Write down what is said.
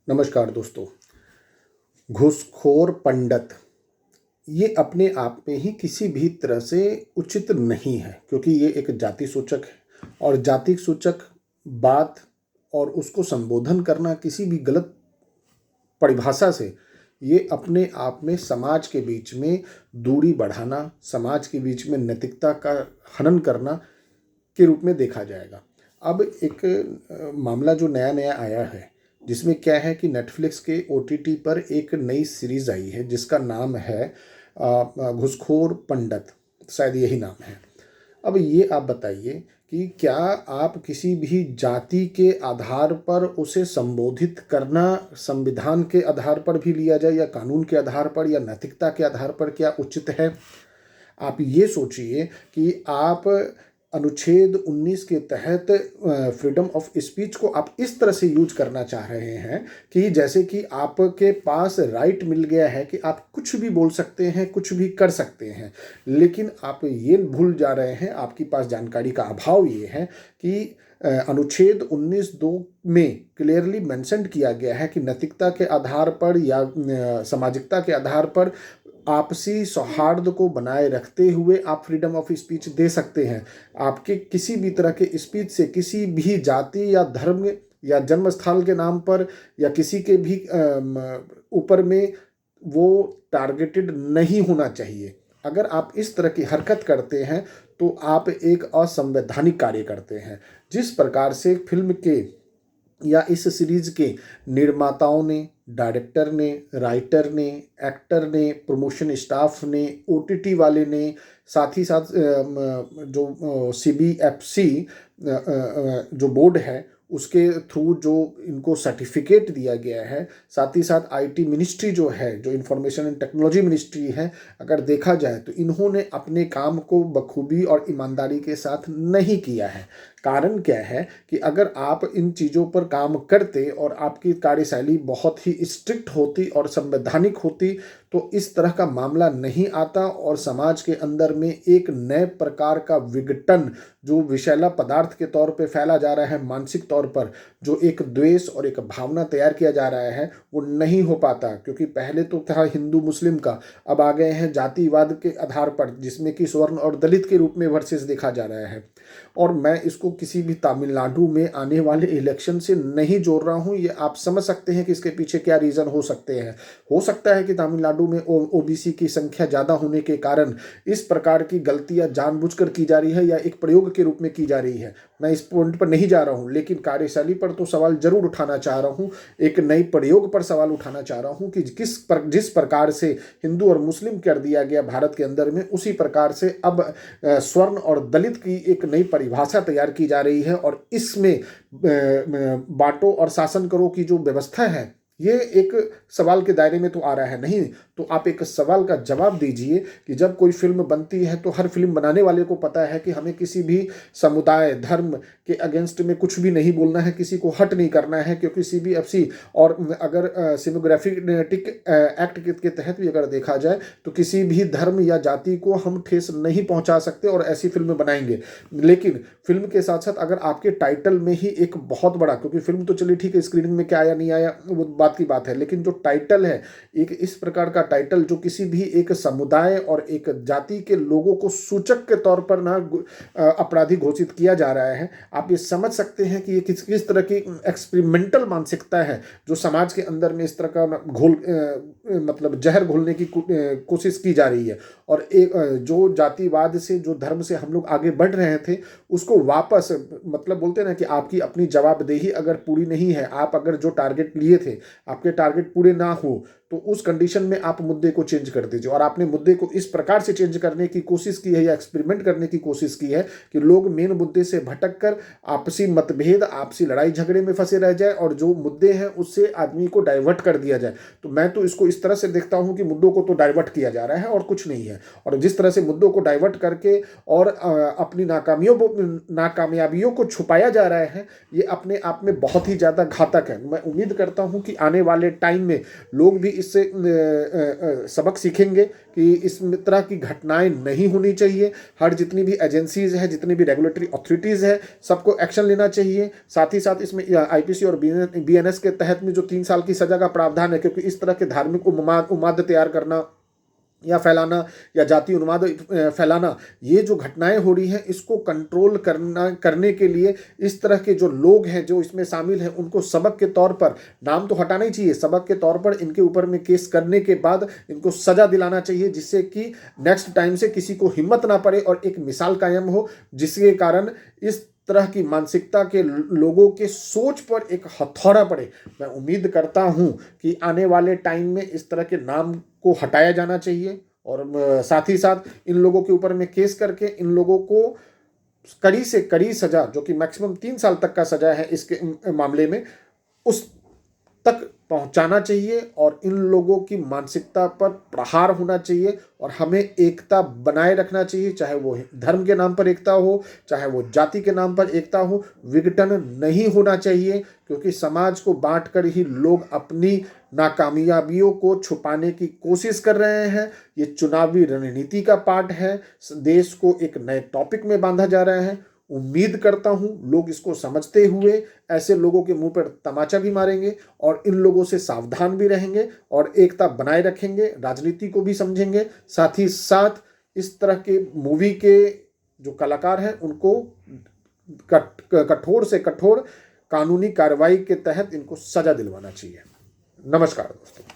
नमस्कार दोस्तों। घूसखोर पंडित ये अपने आप में ही किसी भी तरह से उचित नहीं है, क्योंकि ये एक जाति सूचक है और जाति सूचक बात और उसको संबोधन करना किसी भी गलत परिभाषा से ये अपने आप में समाज के बीच में दूरी बढ़ाना, समाज के बीच में नैतिकता का हनन करना के रूप में देखा जाएगा। अब एक मामला जो नया नया आया है, जिसमें क्या है कि नेटफ्लिक्स के ओटीटी पर एक नई सीरीज़ आई है जिसका नाम है घूसखोर पंडित, शायद यही नाम है। अब ये आप बताइए कि क्या आप किसी भी जाति के आधार पर उसे संबोधित करना संविधान के आधार पर भी लिया जाए या कानून के आधार पर या नैतिकता के आधार पर क्या उचित है? आप ये सोचिए कि आप अनुच्छेद 19 के तहत फ्रीडम ऑफ स्पीच को आप इस तरह से यूज करना चाह रहे हैं कि जैसे कि आपके पास राइट मिल गया है कि आप कुछ भी बोल सकते हैं, कुछ भी कर सकते हैं, लेकिन आप ये भूल जा रहे हैं, आपके पास जानकारी का अभाव ये है कि अनुच्छेद 19(2) में क्लियरली मेंशन किया गया है कि नैतिकता के आधार पर या सामाजिकता के आधार पर आपसी सौहार्द को बनाए रखते हुए आप फ्रीडम ऑफ स्पीच दे सकते हैं। आपके किसी भी तरह के स्पीच से किसी भी जाति या धर्म या जन्म स्थल के नाम पर या किसी के भी ऊपर में वो टारगेटेड नहीं होना चाहिए। अगर आप इस तरह की हरकत करते हैं तो आप एक असंवैधानिक कार्य करते हैं। जिस प्रकार से फिल्म के या इस सीरीज के निर्माताओं ने, डायरेक्टर ने, राइटर ने, एक्टर ने, प्रमोशन स्टाफ ने, ओटीटी वाले ने, साथ ही साथ जो सीबीएफसी जो बोर्ड है उसके थ्रू जो इनको सर्टिफिकेट दिया गया है, साथ ही साथ आईटी मिनिस्ट्री जो है, जो इंफॉर्मेशन एंड टेक्नोलॉजी मिनिस्ट्री है, अगर देखा जाए तो इन्होंने अपने काम को बखूबी और ईमानदारी के साथ नहीं किया है। कारण क्या है कि अगर आप इन चीज़ों पर काम करते और आपकी कार्यशैली बहुत ही स्ट्रिक्ट होती और संवैधानिक होती तो इस तरह का मामला नहीं आता और समाज के अंदर में एक नए प्रकार का विघटन जो विषैला पदार्थ के तौर पे फैला जा रहा है, मानसिक तौर पर जो एक द्वेष और एक भावना तैयार किया जा रहा है, वो नहीं हो पाता। क्योंकि पहले तो था हिंदू मुस्लिम का, अब आ गए हैं जातिवाद के आधार पर, जिसमें कि स्वर्ण और दलित के रूप में वर्सेस देखा जा रहा है। और मैं इसको किसी भी तमिलनाडु में आने वाले इलेक्शन से नहीं जोड़ रहा हूँ। ये आप समझ सकते हैं कि इसके पीछे क्या रीज़न हो सकते हैं। हो सकता है कि तमिलनाडु में ओबीसी की संख्या ज़्यादा होने के कारण इस प्रकार की गलतियां जानबूझकर की जा रही है या एक प्रयोग के रूप में की जा रही है। मैं इस पॉइंट पर नहीं जा रहा हूं, लेकिन कार्यशैली पर तो सवाल जरूर उठाना चाह रहा हूं। एक नई प्रयोग पर सवाल उठाना चाह रहा हूं कि जिस प्रकार से हिंदू और मुस्लिम कर दिया गया भारत के अंदर में, उसी प्रकार से अब स्वर्ण और दलित की एक नई परिभाषा तैयार की जा रही है और इसमें बांटो और शासन करो की जो व्यवस्था है, ये एक सवाल के दायरे में तो आ रहा है नहीं। तो आप एक सवाल का जवाब दीजिए कि जब कोई फिल्म बनती है तो हर फिल्म बनाने वाले को पता है कि हमें किसी भी समुदाय, धर्म के अगेंस्ट में कुछ भी नहीं बोलना है, किसी को हट नहीं करना है। क्योंकि सीबीएफसी और अगर सिनेमैटोग्राफिक एक्ट के तहत भी अगर देखा जाए तो किसी भी धर्म या जाति को हम ठेस नहीं पहुंचा सकते और ऐसी फिल्म बनाएंगे। लेकिन फिल्म के साथ साथ अगर आपके टाइटल में ही एक बहुत बड़ा, क्योंकि फिल्म तो चलिए ठीक है, स्क्रीन में क्या आया नहीं आया वो बात की बात है, लेकिन जो टाइटल है, एक इस प्रकार का टाइटल जो किसी भी एक समुदाय और एक जाति के लोगों को सूचक के तौर पर ना अपराधी घोषित किया जा रहा है, आप ये समझ सकते हैं कि ये किस तरह की एक्सपेरिमेंटल मानसिकता है जो समाज के अंदर में इस तरह का घोल मतलब जहर घोलने की कोशिश की जा रही है। और एक जो जातिवाद से, जो धर्म से हम लोग आगे बढ़ रहे थे, उसको वापस, मतलब बोलते हैं ना कि आपकी अपनी जवाबदेही अगर पूरी नहीं है, आप अगर जो टारगेट लिए थे आपके टारगेट पूरे ना हो तो उस कंडीशन में आप मुद्दे को चेंज कर दीजिए। और आपने मुद्दे को इस प्रकार से चेंज करने की कोशिश की है या एक्सपेरिमेंट करने की कोशिश की है कि लोग मेन मुद्दे से भटक कर आपसी मतभेद, आपसी लड़ाई झगड़े में फंसे रह जाए और जो मुद्दे हैं उससे आदमी को डाइवर्ट कर दिया जाए। तो मैं तो इसको इस तरह से देखता हूं कि मुद्दों को तो डाइवर्ट किया जा रहा है और कुछ नहीं है। और जिस तरह से मुद्दों को डाइवर्ट करके और अपनी नाकामयाबियों को छुपाया जा रहा है, ये अपने आप में बहुत ही ज़्यादा घातक है। मैं उम्मीद करता हूं कि आने वाले टाइम में लोग भी इससे सबक सीखेंगे कि इस तरह की घटनाएं नहीं होनी चाहिए। हर जितनी भी एजेंसीज है, जितनी भी रेगुलेटरी अथॉरिटीज़ है, सबको एक्शन लेना चाहिए। साथ ही साथ इसमें आईपीसी और बीएनएस के तहत में जो 3 साल की सज़ा का प्रावधान है, क्योंकि इस तरह के धार्मिक उन्माद तैयार करना या फैलाना या जाति उन्माद फैलाना, ये जो घटनाएं हो रही हैं, इसको कंट्रोल करने के लिए इस तरह के जो लोग हैं जो इसमें शामिल हैं, उनको सबक के तौर पर, नाम तो हटाना ही चाहिए, सबक के तौर पर इनके ऊपर में केस करने के बाद इनको सजा दिलाना चाहिए, जिससे कि नेक्स्ट टाइम से किसी को हिम्मत ना पड़े और एक मिसाल कायम हो, जिसके कारण इस तरह की मानसिकता के लोगों के सोच पर एक हथौड़ा पड़े। मैं उम्मीद करता हूं कि आने वाले टाइम में इस तरह के नाम को हटाया जाना चाहिए और साथ ही साथ इन लोगों के ऊपर में केस करके इन लोगों को कड़ी से कड़ी सजा, जो कि मैक्सिमम 3 साल तक का सजा है इसके मामले में, उस तक पहुंचाना चाहिए और इन लोगों की मानसिकता पर प्रहार होना चाहिए और हमें एकता बनाए रखना चाहिए, चाहे वो धर्म के नाम पर एकता हो, चाहे वो जाति के नाम पर एकता हो। विघटन नहीं होना चाहिए, क्योंकि समाज को बांटकर ही लोग अपनी नाकामयाबियों को छुपाने की कोशिश कर रहे हैं। ये चुनावी रणनीति का पार्ट है, देश को एक नए टॉपिक में बांधा जा रहा है। उम्मीद करता हूं लोग इसको समझते हुए ऐसे लोगों के मुंह पर तमाचा भी मारेंगे और इन लोगों से सावधान भी रहेंगे और एकता बनाए रखेंगे, राजनीति को भी समझेंगे। साथ ही साथ इस तरह के मूवी के जो कलाकार हैं उनको कठोर से कठोर कानूनी कार्रवाई के तहत इनको सजा दिलवाना चाहिए। नमस्कार दोस्तों।